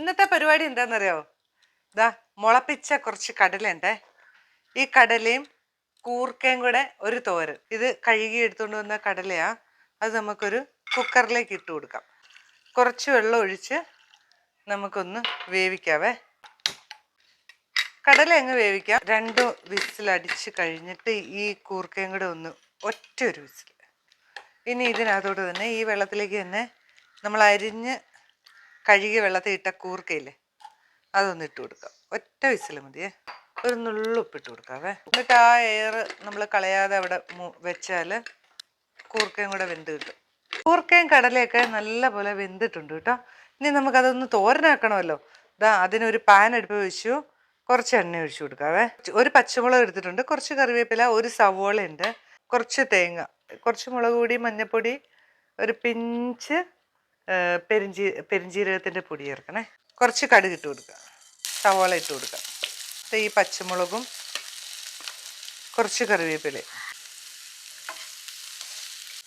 ഇന്നത്തെ പരിപാടി എന്താണെന്നറിയോ? ഇതാ മുളപ്പിച്ച കുറച്ച് കടലുണ്ടേ. ഈ കടലയും കൂർക്കയും കൂടെ ഒരു തോരൻ. ഇത് കഴുകി എടുത്തുകൊണ്ട് വന്ന കടലയാ. അത് നമുക്കൊരു കുക്കറിലേക്ക് ഇട്ട് കൊടുക്കാം. കുറച്ച് വെള്ളം ഒഴിച്ച് നമുക്കൊന്ന് വേവിക്കാവേ. കടല അങ്ങ് വേവിക്കാം. 2 വിസിലടിച്ച് കഴിഞ്ഞിട്ട് ഈ കൂർക്കയും കൂടെ ഒന്ന് ഒറ്റ ഒരു വിസിൽ. ഇനി ഇതിനകത്തോട്ട് തന്നെ ഈ വെള്ളത്തിലേക്ക് തന്നെ നമ്മൾ അരിഞ്ഞ് കഴുകി വെള്ളത്തിൽ ഇട്ട കൂർക്കയില്ലേ, അതൊന്ന് ഇട്ട് കൊടുക്കാം. ഒറ്റ വിസിൽ മതിയേ. ഒരു നുള്ളുപ്പിട്ട് കൊടുക്കാവേ. എന്നിട്ട് ആ എയർ നമ്മൾ കളയാതെ അവിടെ വെച്ചാൽ കൂർക്കയും കൂടെ വെന്ത് കിട്ടും. കൂർക്കയും കടലയൊക്കെ നല്ല പോലെ വെന്തിട്ടുണ്ട് കേട്ടോ. ഇനി നമുക്കതൊന്ന് തോരനാക്കണമല്ലോ. ഇതാ അതിനൊരു പാൻ അടുപ്പ് വെച്ചു. കുറച്ച് എണ്ണ ഒഴിച്ചു കൊടുക്കാവേ. ഒരു പച്ചമുളക് എടുത്തിട്ടുണ്ട്, കുറച്ച് കറിവേപ്പില, ഒരു സവോള ഉണ്ട്, കുറച്ച് തേങ്ങ, കുറച്ച് മുളക് പൊടി, മഞ്ഞൾപ്പൊടി, ഒരു പിഞ്ച് പെരിഞ്ജീരകത്തിൻ്റെ പൊടി ചേർക്കണേ. കുറച്ച് കടുക് ഇട്ട് കൊടുക്കുക, സവോള ഇട്ട് കൊടുക്കുക. ഈ പച്ചമുളകും കുറച്ച് കറിവേപ്പിലയും.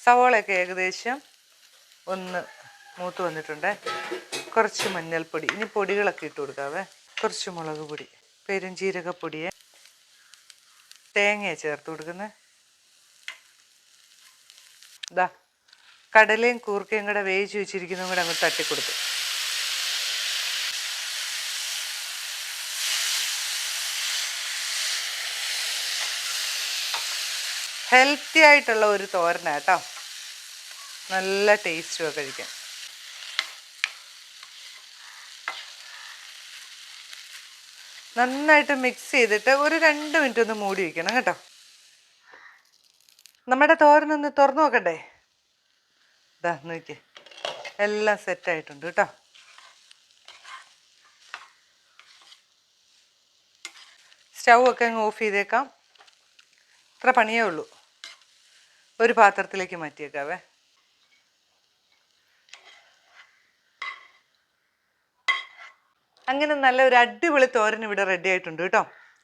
സവോളയൊക്കെ ഏകദേശം ഒന്ന് മൂത്ത് വന്നിട്ടുണ്ട്. കുറച്ച് മഞ്ഞൾപ്പൊടി, ഇനി പൊടികളൊക്കെ ഇട്ട് കൊടുക്കാവേ. കുറച്ച് മുളക് പൊടി, പെരിഞ്ജീരകപ്പൊടിയെ, തേങ്ങയെ ചേർത്ത് കൊടുക്കുന്നത്. ഇതാ കടലയും കൂർക്കയും കൂടെ വേവിച്ച് വെച്ചിരിക്കുന്നതും കൂടെ അങ്ങ് തട്ടിക്കൊടുത്തു. ഹെൽത്തി ആയിട്ടുള്ള ഒരു തോരനാട്ടോ, നല്ല ടേസ്റ്റുമാണ് കഴിക്കാൻ. നന്നായിട്ട് മിക്സ് ചെയ്തിട്ട് ഒരു 2 മിനിറ്റ് ഒന്ന് മൂടി വയ്ക്കണം കേട്ടോ. നമ്മുടെ തോരനൊന്ന് തുറന്നു നോക്കണ്ടേ? ഇതാ നോക്കി, എല്ലാം സെറ്റായിട്ടുണ്ട് കേട്ടോ. സ്റ്റൗ ഒക്കെ അങ്ങ് ഓഫ് ചെയ്തേക്കാം. ഇത്ര പണിയേ ഉള്ളൂ. ഒരു പാത്രത്തിലേക്ക് മാറ്റിയേക്കാവേ. അങ്ങനെ നല്ല ഒരു അടിപൊളി തോരൻ ഇവിടെ റെഡി ആയിട്ടുണ്ട് കേട്ടോ.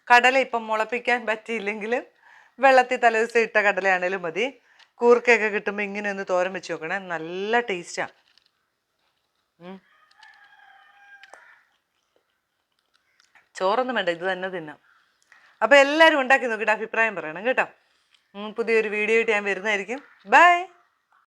കടല ഇപ്പം മുളപ്പിക്കാൻ പറ്റിയില്ലെങ്കിൽ വെള്ളത്തിൽ തലേദിവസം ഇട്ട കടലയാണേലും മതി. കൂർക്കയൊക്കെ കിട്ടുമ്പോൾ ഇങ്ങനെ ഒന്ന് തോരൻ വെച്ച് നോക്കണേ, നല്ല ടേസ്റ്റാണ്. ചോറൊന്നും വേണ്ട, ഇത് തന്നെ തിന്നാം. അപ്പോൾ എല്ലാവരും ഉണ്ടാക്കി നോക്കിയിട്ട് അഭിപ്രായം പറയണം കേട്ടോ. പുതിയൊരു വീഡിയോ ആയിട്ട് ഞാൻ വരുന്നതായിരിക്കും. ബൈ.